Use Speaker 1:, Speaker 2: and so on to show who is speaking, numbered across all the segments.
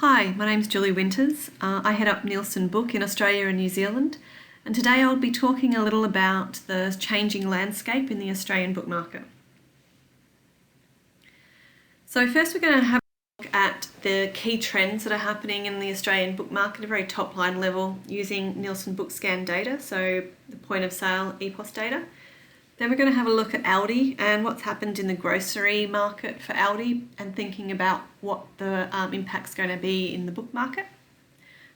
Speaker 1: Hi, my name's Julie Winters. I head up Nielsen Book in Australia and New Zealand, and today I'll be talking a little about the changing landscape in the Australian book market. So first we're going to have a look at the key trends that are happening in the Australian book market at a very top line level using Nielsen book scan data, so the point of sale EPOS data. Then we're going to have a look at ALDI and what's happened in the grocery market for ALDI and thinking about what the impact's going to be in the book market.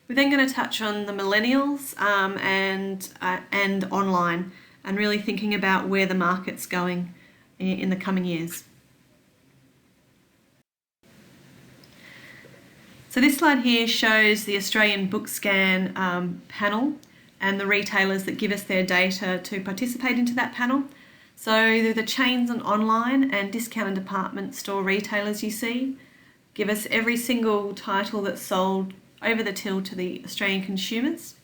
Speaker 1: We're then going to touch on the millennials and online and really thinking about where the market's going in the coming years. So this slide here shows the Australian book scan panel and the retailers that give us their data to participate into that panel. So the chains and online and discount and department store retailers you see give us every single title that's sold over the till to the Australian consumers.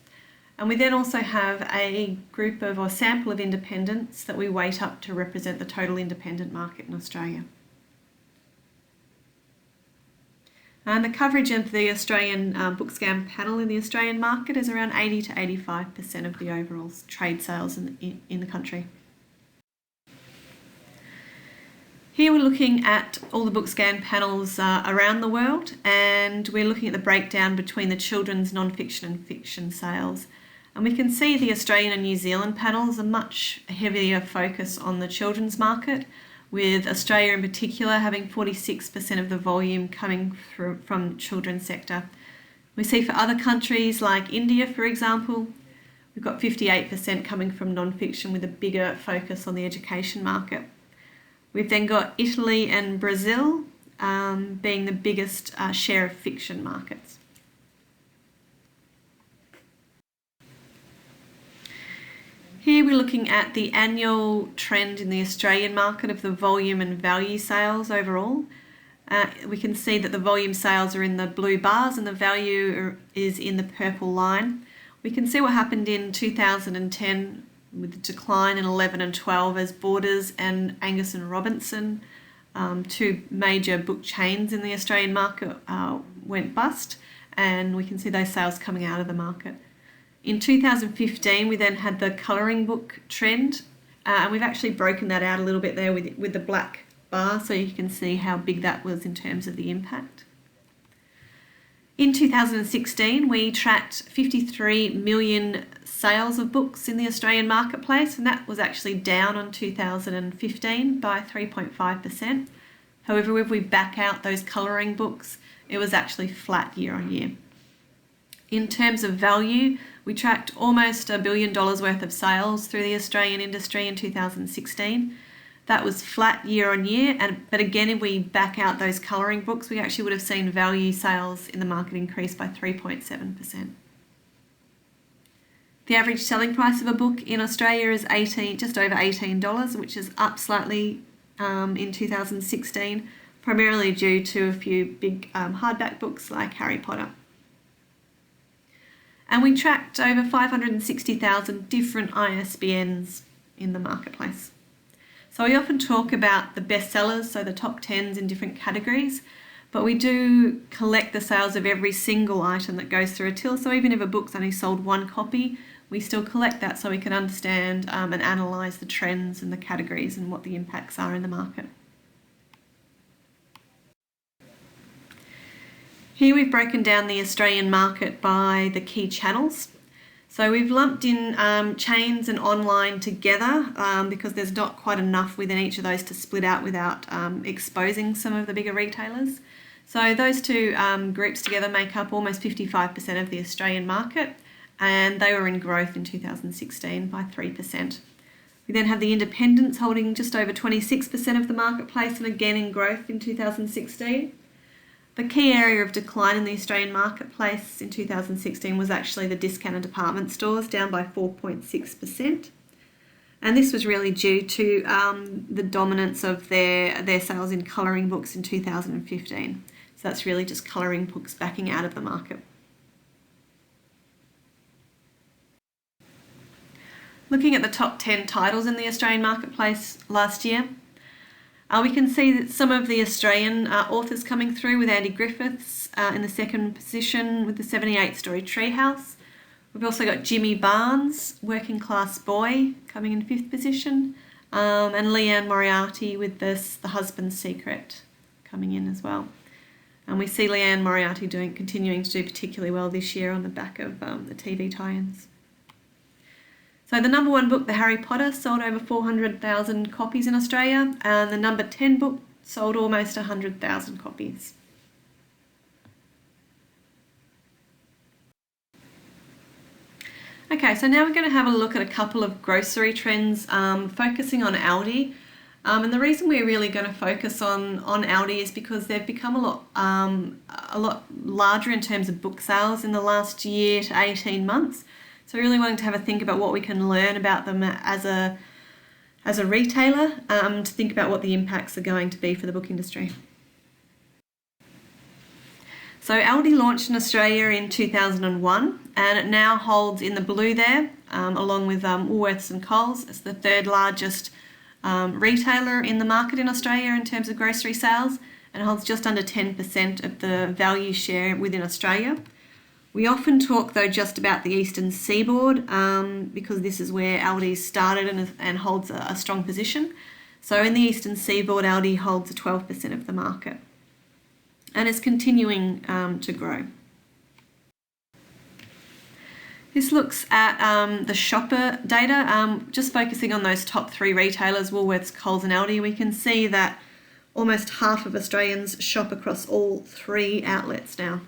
Speaker 1: And we then also have a group of or sample of independents that we weight up to represent the total independent market in Australia. And the coverage of the Australian book scan panel in the Australian market is around 80 to 85% of the overall trade sales in the country. Here we're looking at all the book scan panels around the world, and we're looking at the breakdown between the children's non-fiction and fiction sales. And we can see the Australian and New Zealand panels are much heavier focus on the children's market, with Australia in particular having 46% of the volume coming from the children's sector. We see for other countries like India, for example, we've got 58% coming from non-fiction with a bigger focus on the education market. We've then got Italy and Brazil being the biggest share of fiction markets. Here we're looking at the annual trend in the Australian market of the volume and value sales overall. We can see that the volume sales are in the blue bars and the value is in the purple line. We can see what happened in 2010 with the decline in 11 and 12 as Borders and Angus and Robinson, two major book chains in the Australian market, went bust, and we can see those sales coming out of the market. In 2015, we then had the colouring book trend, and we've actually broken that out a little bit there with the black bar, so you can see how big that was in terms of the impact. In 2016, we tracked 53 million sales of books in the Australian marketplace, and that was actually down on 2015 by 3.5%. However, if we back out those colouring books, it was actually flat year on year. In terms of value, we tracked almost $1 billion worth of sales through the Australian industry in 2016. That was flat year on year, but again, if we back out those colouring books, we actually would have seen value sales in the market increase by 3.7%. The average selling price of a book in Australia is just over $18, which is up slightly in 2016, primarily due to a few big hardback books like Harry Potter. And we tracked over 560,000 different ISBNs in the marketplace. So we often talk about the bestsellers, so the top 10s in different categories, but we do collect the sales of every single item that goes through a till. So even if a book's only sold one copy, we still collect that so we can understand and analyse the trends and the categories and what the impacts are in the market. Here we've broken down the Australian market by the key channels. So we've lumped in chains and online together because there's not quite enough within each of those to split out without exposing some of the bigger retailers. So those two groups together make up almost 55% of the Australian market, and they were in growth in 2016 by 3%. We then have the independents holding just over 26% of the marketplace and again in growth in 2016. The key area of decline in the Australian marketplace in 2016 was actually the discount and department stores, down by 4.6%. And this was really due to the dominance of their sales in colouring books in 2015. So that's really just colouring books backing out of the market. Looking at the top 10 titles in the Australian marketplace last year, We can see that some of the Australian authors coming through, with Andy Griffiths in the second position with the 78-story Treehouse. We've also got Jimmy Barnes, Working Class Boy, coming in 5th position, and Leanne Moriarty with The Husband's Secret coming in as well. And we see Leanne Moriarty continuing to do particularly well this year on the back of the TV tie-ins. So the number 1 book, The Harry Potter, sold over 400,000 copies in Australia, and the number 10 book sold almost 100,000 copies. Okay, so now we're going to have a look at a couple of grocery trends, focusing on ALDI. And the reason we're really going to focus on ALDI is because they've become a lot larger in terms of book sales in the last year to 18 months. So really wanting to have a think about what we can learn about them as a retailer, to think about what the impacts are going to be for the book industry. So ALDI launched in Australia in 2001, and it now holds in the blue there, along with Woolworths and Coles. It's the 3rd largest retailer in the market in Australia in terms of grocery sales, and holds just under 10% of the value share within Australia. We often talk though just about the Eastern Seaboard, because this is where ALDI started and holds a strong position. So in the Eastern Seaboard, ALDI holds 12% of the market, and is continuing to grow. This looks at the shopper data, just focusing on those top 3 retailers, Woolworths, Coles and ALDI. We can see that almost half of Australians shop across all 3 outlets now.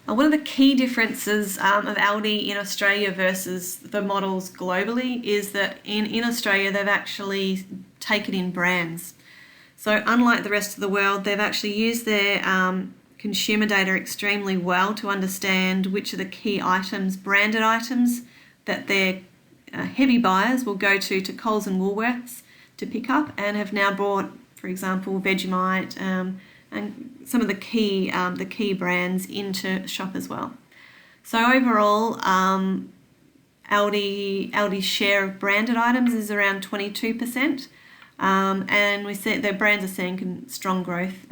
Speaker 1: One of the key differences of ALDI in Australia versus the models globally is that in Australia they've actually taken in brands. So unlike the rest of the world, they've actually used their consumer data extremely well to understand which are the key items, branded items, that their heavy buyers will go to Coles and Woolworths to pick up, and have now brought, for example, Vegemite and some of the key brands into shop as well. So overall, ALDI's share of branded items is around 22%, and we see their brands are seeing strong growth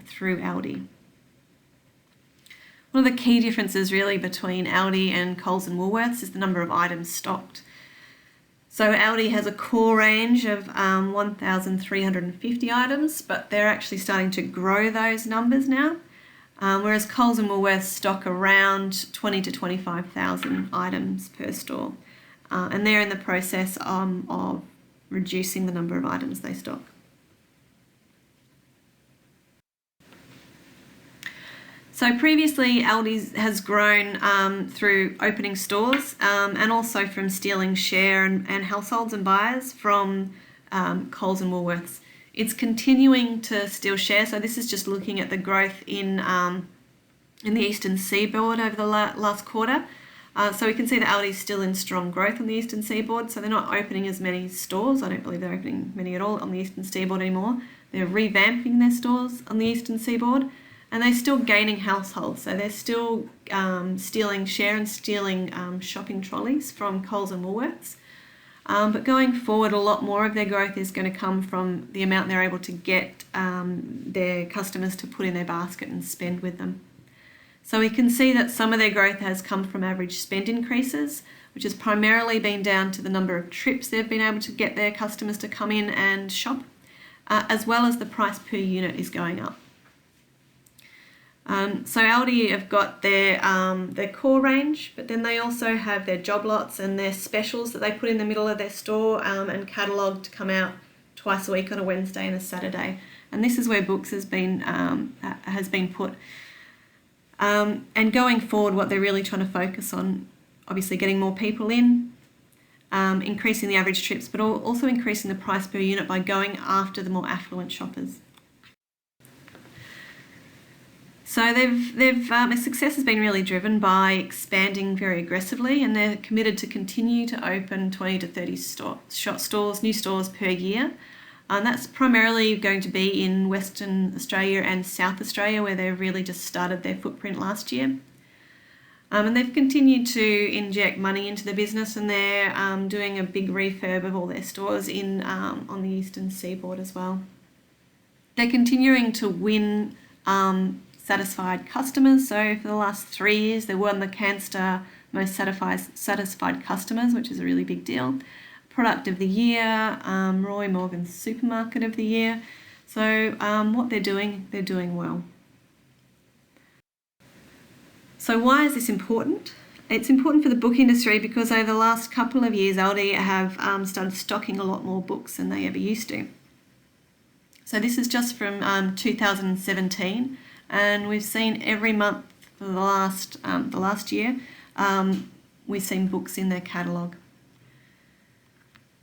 Speaker 1: through ALDI. One of the key differences really between ALDI and Coles and Woolworths is the number of items stocked. So ALDI has a core range of 1,350 items, but they're actually starting to grow those numbers now, whereas Coles and Woolworths stock around 20 to 25,000 items per store, and they're in the process of reducing the number of items they stock. So previously, ALDI has grown through opening stores, and also from stealing share and households and buyers from Coles and Woolworths. It's continuing to steal share. So this is just looking at the growth in the Eastern Seaboard over the last quarter. So we can see that ALDI is still in strong growth on the Eastern Seaboard. So they're not opening as many stores. I don't believe they're opening many at all on the Eastern Seaboard anymore. They're revamping their stores on the Eastern Seaboard. And they're still gaining households, so they're still stealing share and stealing shopping trolleys from Coles and Woolworths. But going forward, a lot more of their growth is going to come from the amount they're able to get their customers to put in their basket and spend with them. So we can see that some of their growth has come from average spend increases, which has primarily been down to the number of trips they've been able to get their customers to come in and shop, as well as the price per unit is going up. So ALDI have got their core range, but then they also have their job lots and their specials that they put in the middle of their store, and catalogued to come out twice a week on a Wednesday and a Saturday. And this is where books has been put. And going forward, what they're really trying to focus on, obviously getting more people in, increasing the average trips, but also increasing the price per unit by going after the more affluent shoppers. So their success has been really driven by expanding very aggressively, and they're committed to continue to open 20 to 30 new stores per year. And that's primarily going to be in Western Australia and South Australia, where they've really just started their footprint last year. And they've continued to inject money into the business, and they're doing a big refurb of all their stores on the eastern seaboard as well. They're continuing to win satisfied customers. So for the last 3 years, they won the Canstar Most Satisfied Customers, which is a really big deal. Product of the Year, Roy Morgan's Supermarket of the Year. So what they're doing well. So why is this important? It's important for the book industry because over the last couple of years, ALDI have started stocking a lot more books than they ever used to. So this is just from 2017, and we've seen every month for the last year, we've seen books in their catalogue.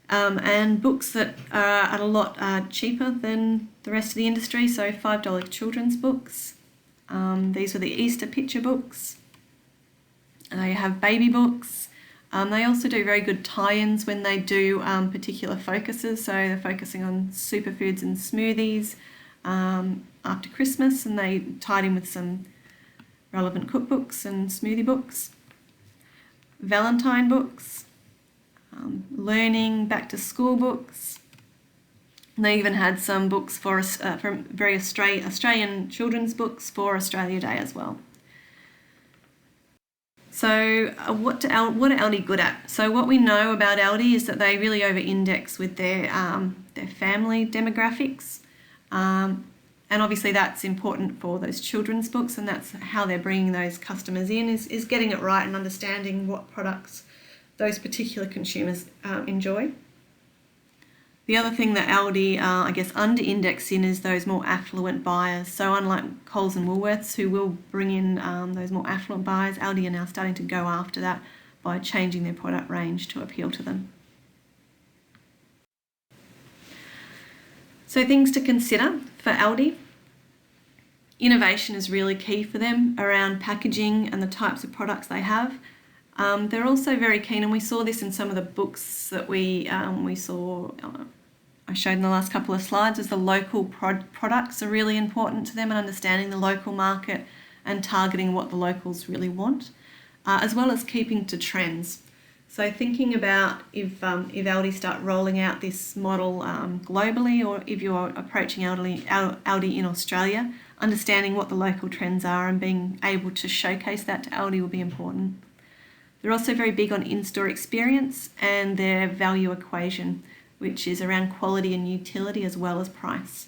Speaker 1: And books that are at a lot cheaper than the rest of the industry, so $5 children's books. These are the Easter picture books. They have baby books. They also do very good tie-ins when they do particular focuses. So they're focusing on superfoods and smoothies after Christmas, and they tied in with some relevant cookbooks and smoothie books. Valentine books, learning back to school books. And they even had some books from very Australian children's books for Australia Day as well. So what are ALDI good at? So what we know about ALDI is that they really over-index with their family demographics. And obviously that's important for those children's books, and that's how they're bringing those customers in, is getting it right and understanding what products those particular consumers enjoy. The other thing that ALDI, under-index in is those more affluent buyers. So unlike Coles and Woolworths, who will bring in those more affluent buyers, ALDI are now starting to go after that by changing their product range to appeal to them. So things to consider for ALDI. Innovation is really key for them around packaging and the types of products they have. They're also very keen, and we saw this in some of the books that I showed in the last couple of slides, is the local products are really important to them, and understanding the local market and targeting what the locals really want, as well as keeping to trends. So thinking about if ALDI start rolling out this model globally, or if you're approaching ALDI in Australia, understanding what the local trends are and being able to showcase that to ALDI will be important. They're also very big on in-store experience and their value equation, which is around quality and utility as well as price.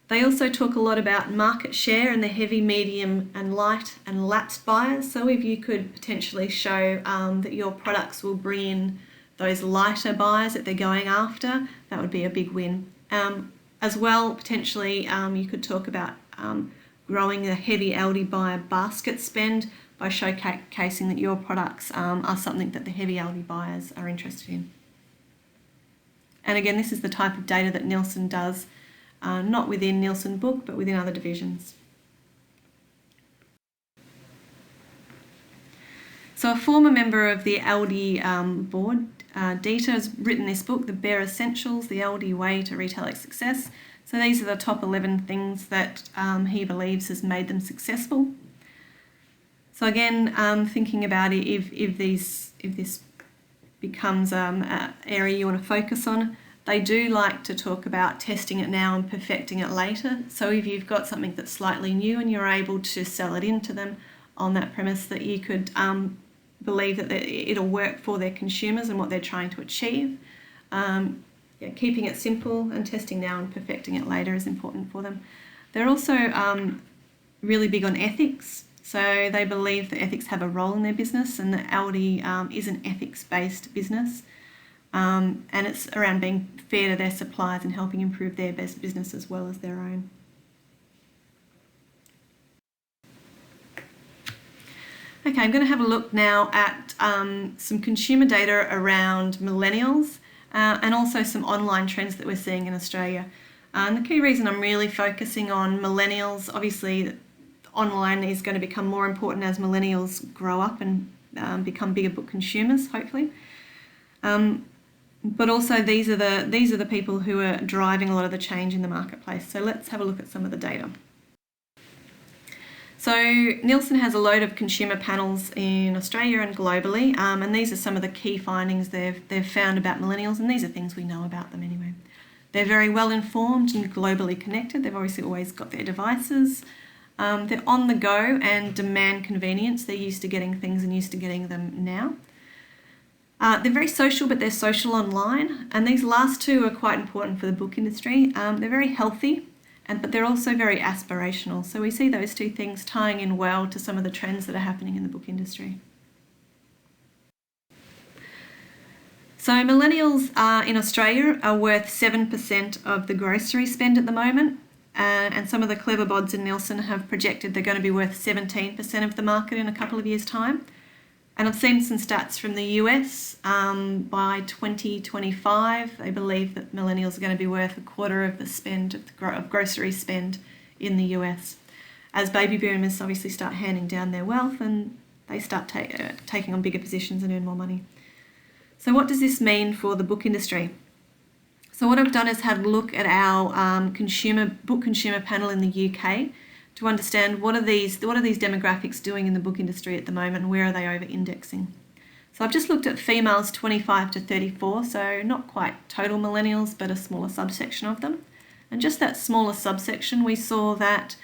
Speaker 1: They also talk a lot about market share and the heavy, medium and light and lapsed buyers. So if you could potentially show that your products will bring in those lighter buyers that they're going after, that would be a big win. As well, potentially you could talk about growing a heavy ALDI buyer basket spend by showcasing that your products are something that the heavy ALDI buyers are interested in. And again, this is the type of data that Nielsen does, not within Nielsen Book, but within other divisions. So a former member of the ALDI board, Dieter, has written this book, The Bare Essentials, The ALDI Way to Retailer Success. So these are the top 11 things that he believes has made them successful. So again, thinking about it, if this becomes an area you want to focus on, they do like to talk about testing it now and perfecting it later. So if you've got something that's slightly new and you're able to sell it into them on that premise that you could believe that it'll work for their consumers and what they're trying to achieve. Keeping it simple and testing now and perfecting it later is important for them. They're also really big on ethics. So they believe that ethics have a role in their business, and that ALDI is an ethics-based business. And it's around being fair to their suppliers and helping improve their best business as well as their own. Okay, I'm going to have a look now at some consumer data around millennials and also some online trends that we're seeing in Australia. And the key reason I'm really focusing on millennials, obviously online is going to become more important as millennials grow up and become bigger book consumers, hopefully. But also these are the people who are driving a lot of the change in the marketplace. So let's have a look at some of the data. So Nielsen has a load of consumer panels in Australia and globally, and these are some of the key findings they've found about millennials, and these are things we know about them anyway. They're very well informed and globally connected. They've obviously always got their devices. They're on the go and demand convenience. They're used to getting things and used to getting them now. They're very social, but they're social online, and these last two are quite important for the book industry. They're very healthy, but they're also very aspirational. So we see those two things tying in well to some of the trends that are happening in the book industry. So millennials in Australia are worth 7% of the grocery spend at the moment, and some of the clever bods in Nielsen have projected they're going to be worth 17% of the market in a couple of years' time. And I've seen some stats from the US. By 2025, they believe that millennials are going to be worth a quarter of the spend of grocery spend in the US, as baby boomers obviously start handing down their wealth and they start taking on bigger positions and earn more money. So what does this mean for the book industry? So what I've done is had a look at our book consumer panel in the UK to understand what are these demographics doing in the book industry at the moment and where are they over-indexing. So I've just looked at females 25 to 34, so not quite total millennials, but a smaller subsection of them. And just that smaller subsection, we saw that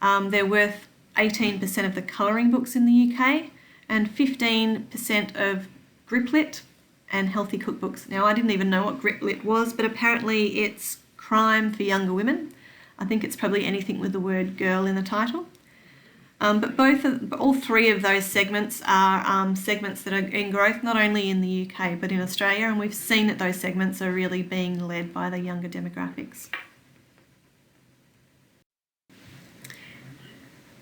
Speaker 1: they're worth 18% of the colouring books in the UK and 15% of griplit and healthy cookbooks. Now, I didn't even know what griplit was, but apparently it's crime for younger women. I think it's probably anything with the word girl in the title. But all three of those segments are segments that are in growth, not only in the UK, but in Australia, and we've seen that those segments are really being led by the younger demographics.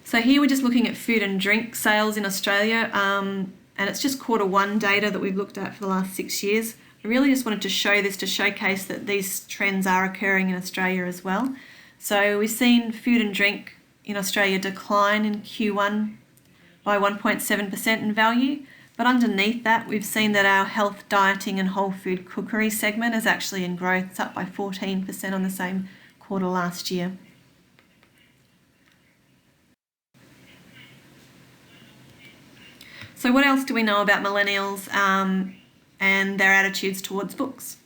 Speaker 1: So here we're just looking at food and drink sales in Australia, and it's just Q1 data that we've looked at for the last 6 years. I really just wanted to show this to showcase that these trends are occurring in Australia as well. So we've seen food and drink in Australia decline in Q1 by 1.7% in value, but underneath that we've seen that our health, dieting and whole food cookery segment is actually in growth. It's up by 14% on the same quarter last year. So what else do we know about millennials and their attitudes towards books?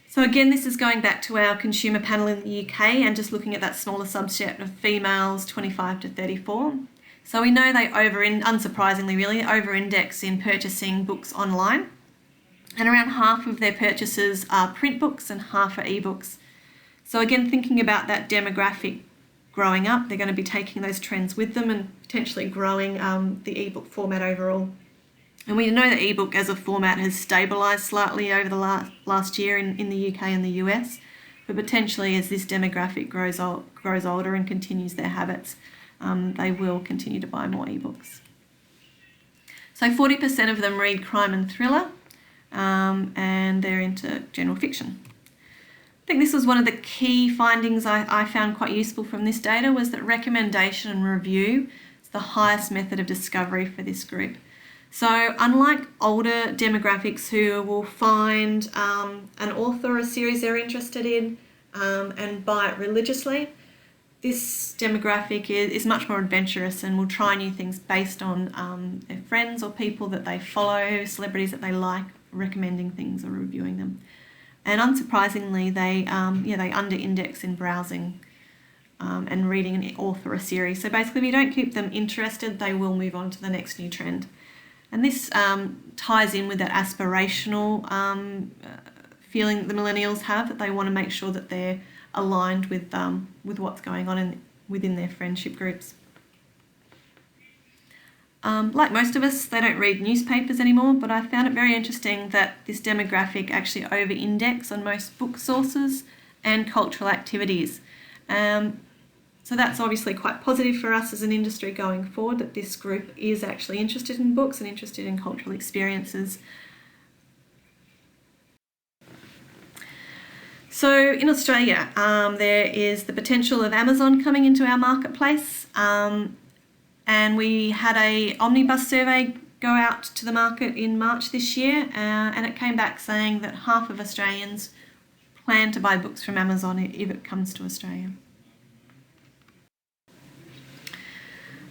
Speaker 1: So again, this is going back to our consumer panel in the UK and just looking at that smaller subset of females 25 to 34. So we know they unsurprisingly really, over-index in purchasing books online. And around half of their purchases are print books and half are ebooks. So again, thinking about that demographic growing up, they're going to be taking those trends with them and potentially growing the ebook format overall. And we know that ebook as a format has stabilised slightly over the last year in the UK and the US, but potentially as this demographic grows older and continues their habits, they will continue to buy more ebooks. So 40% of them read crime and thriller, and they're into general fiction. I think this was one of the key findings I found quite useful from this data, was that recommendation and review is the highest method of discovery for this group. So unlike older demographics who will find an author or a series they're interested in and buy it religiously, this demographic is much more adventurous and will try new things based on their friends or people that they follow, celebrities that they like, recommending things or reviewing them. And unsurprisingly, they under-index in browsing and reading an author or a series. So basically, if you don't keep them interested, they will move on to the next new trend. And this ties in with that aspirational feeling that the millennials have, that they want to make sure that they're aligned with what's going on within their friendship groups. Like most of us, they don't read newspapers anymore, but I found it very interesting that this demographic actually over-index on most book sources and cultural activities. So that's obviously quite positive for us as an industry going forward, that this group is actually interested in books and interested in cultural experiences. So in Australia, there is the potential of Amazon coming into our marketplace, and we had an omnibus survey go out to the market in March this year, and it came back saying that half of Australians plan to buy books from Amazon if it comes to Australia.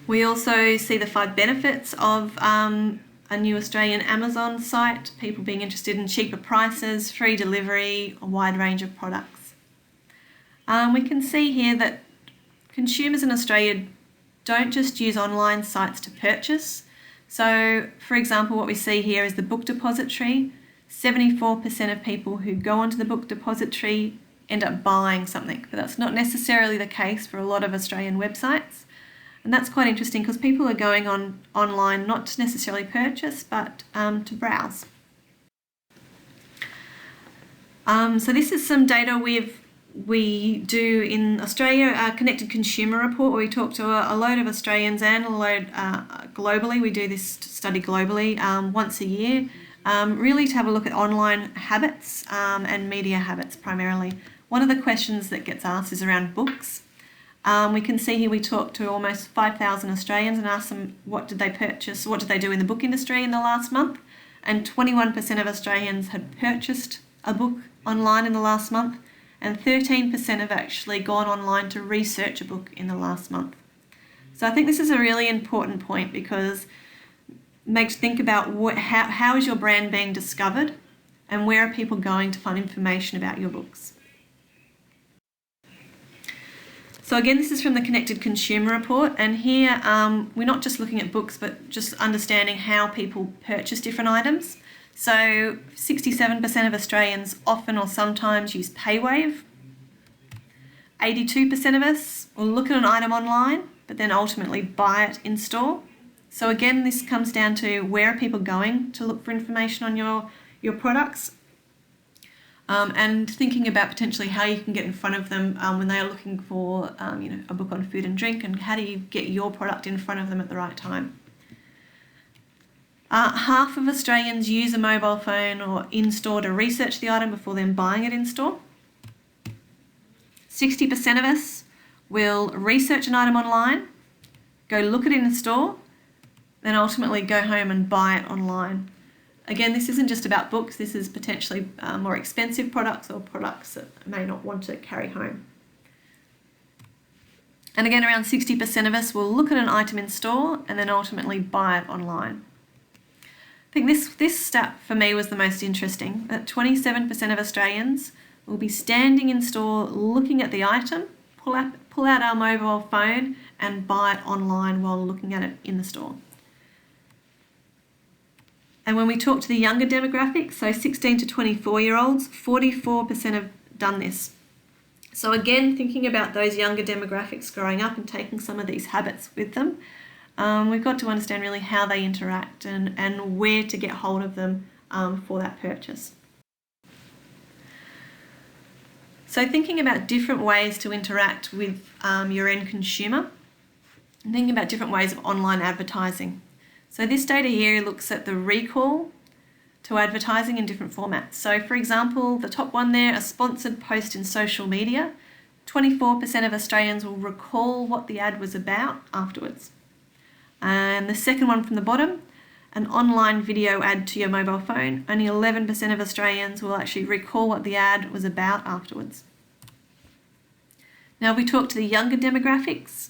Speaker 1: We also see the 5 benefits of a new Australian Amazon site, people being interested in cheaper prices, free delivery, a wide range of products. We can see here that consumers in Australia don't just use online sites to purchase. So, for example, what we see here is the book depository. 74% of people who go onto the book depository end up buying something, but that's not necessarily the case for a lot of Australian websites. And that's quite interesting because people are going online not to necessarily purchase, but to browse. So this is some data we do in Australia, a connected consumer report, where we talk to a load of Australians and a load globally. We do this study globally once a year, really to have a look at online habits and media habits primarily. One of the questions that gets asked is around books. We can see here we talked to almost 5,000 Australians and asked them what did they purchase, what did they do in the book industry in the last month, and 21% of Australians had purchased a book online in the last month, and 13% have actually gone online to research a book in the last month. So I think this is a really important point because it makes you think about how is your brand being discovered and where are people going to find information about your books. So again, this is from the Connected Consumer Report, and here we're not just looking at books but just understanding how people purchase different items. So 67% of Australians often or sometimes use PayWave. 82% of us will look at an item online but then ultimately buy it in store. So again, this comes down to where are people going to look for information on your products, and thinking about potentially how you can get in front of them when they are looking for a book on food and drink, and how do you get your product in front of them at the right time. Half of Australians use a mobile phone or in-store to research the item before then buying it in-store. 60% of us will research an item online, go look at it in store, then ultimately go home and buy it online. Again, this isn't just about books, this is potentially more expensive products or products that may not want to carry home. And again, around 60% of us will look at an item in store and then ultimately buy it online. I think this stat for me was the most interesting, that 27% of Australians will be standing in store looking at the item, pull out our mobile phone and buy it online while looking at it in the store. And when we talk to the younger demographics, so 16 to 24-year-olds, 44% have done this. So again, thinking about those younger demographics growing up and taking some of these habits with them, we've got to understand really how they interact and where to get hold of them for that purchase. So thinking about different ways to interact with your end consumer, and thinking about different ways of online advertising. So this data here looks at the recall to advertising in different formats. So for example, the top one there, a sponsored post in social media, 24% of Australians will recall what the ad was about afterwards. And the second one from the bottom, an online video ad to your mobile phone, only 11% of Australians will actually recall what the ad was about afterwards. Now if we talk to the younger demographics,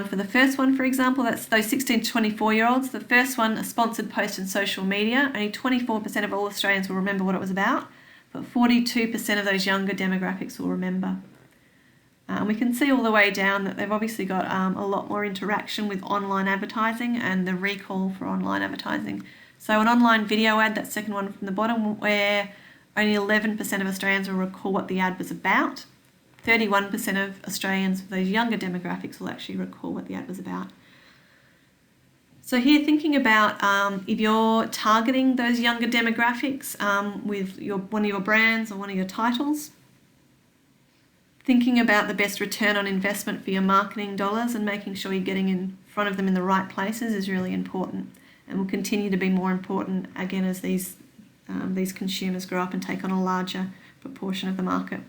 Speaker 1: for the first one, for example, that's those 16 to 24-year-olds. The first one, a sponsored post in social media, only 24% of all Australians will remember what it was about, but 42% of those younger demographics will remember. And we can see all the way down that they've obviously got a lot more interaction with online advertising and the recall for online advertising. So an online video ad, that second one from the bottom, where only 11% of Australians will recall what the ad was about. 31% of Australians, those younger demographics, will actually recall what the ad was about. So here, thinking about if you're targeting those younger demographics with one of your brands or one of your titles, thinking about the best return on investment for your marketing dollars and making sure you're getting in front of them in the right places is really important, and will continue to be more important again as these consumers grow up and take on a larger proportion of the market.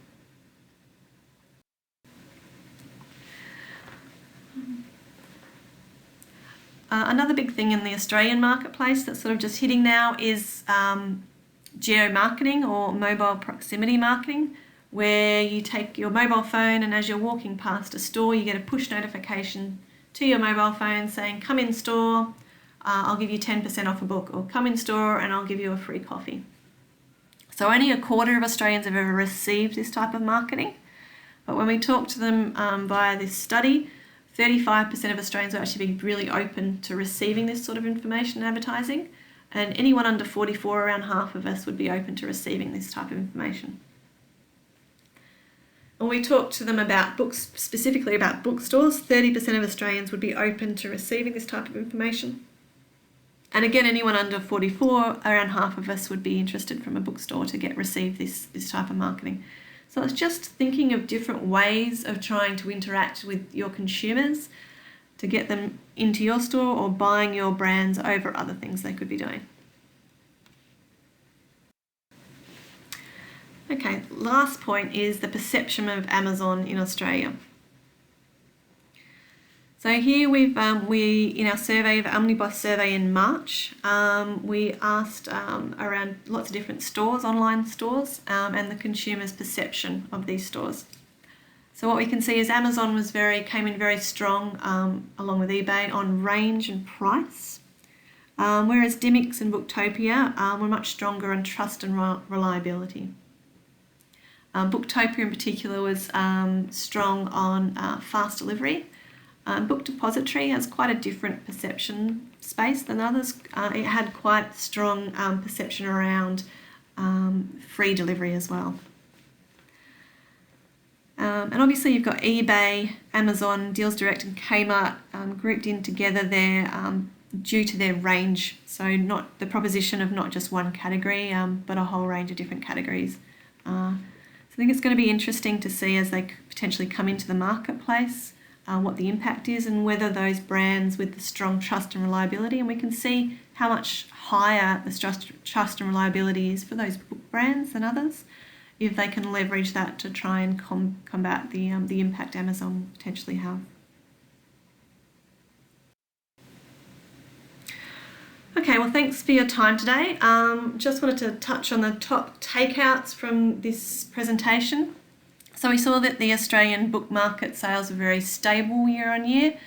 Speaker 1: Another big thing in the Australian marketplace that's sort of just hitting now is geo-marketing or mobile proximity marketing, where you take your mobile phone and as you're walking past a store, you get a push notification to your mobile phone saying, come in store, I'll give you 10% off a book, or come in store and I'll give you a free coffee. So only a quarter of Australians have ever received this type of marketing. But when we talk to them via this study, 35% of Australians will actually be really open to receiving this sort of information and advertising. And anyone under 44, around half of us would be open to receiving this type of information. When we talk to them about books, specifically about bookstores, 30% of Australians would be open to receiving this type of information. And again, anyone under 44, around half of us would be interested from a bookstore to receive this type of marketing. So it's just thinking of different ways of trying to interact with your consumers to get them into your store or buying your brands over other things they could be doing. Okay, last point is the perception of Amazon in Australia. So here we in our survey, the Omnibus survey in March, we asked around lots of different stores, online stores, and the consumer's perception of these stores. So what we can see is Amazon came in very strong, along with eBay, on range and price, whereas Dymocks and Booktopia were much stronger on trust and reliability. Booktopia in particular was strong on fast delivery. Book Depository has quite a different perception space than others. It had quite strong perception around free delivery as well. And obviously you've got eBay, Amazon, Deals Direct and Kmart grouped in together there due to their range. So not the proposition of not just one category, but a whole range of different categories. So I think it's going to be interesting to see as they potentially come into the marketplace what the impact is and whether those brands with the strong trust and reliability, and we can see how much higher the trust and reliability is for those book brands than others, if they can leverage that to try and combat the impact Amazon potentially have. Okay, well, thanks for your time today. Just wanted to touch on the top takeouts from this presentation. So we saw that the Australian book market sales were very stable year on year.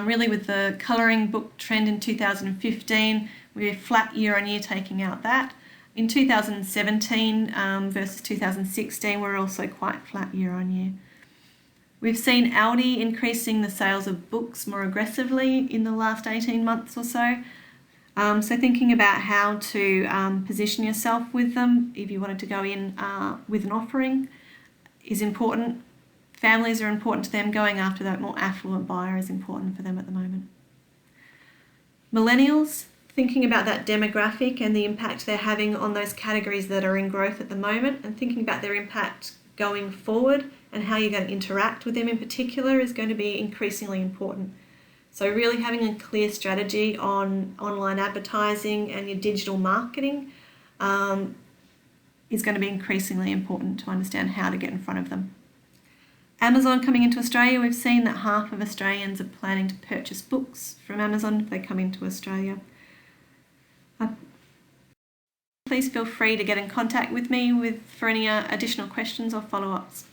Speaker 1: Really with the colouring book trend in 2015, we were flat year on year taking out that. In 2017 versus 2016, we're also quite flat year on year. We've seen ALDI increasing the sales of books more aggressively in the last 18 months or so. So thinking about how to position yourself with them if you wanted to go in with an offering is important. Families are important to them. Going after that more affluent buyer is important for them at the moment. Millennials, thinking about that demographic and the impact they're having on those categories that are in growth at the moment, and thinking about their impact going forward and how you're going to interact with them in particular is going to be increasingly important. So really having a clear strategy on online advertising and your digital marketing is going to be increasingly important to understand how to get in front of them. Amazon coming into Australia, we've seen that half of Australians are planning to purchase books from Amazon if they come into Australia. Please feel free to get in contact with me for any additional questions or follow-ups.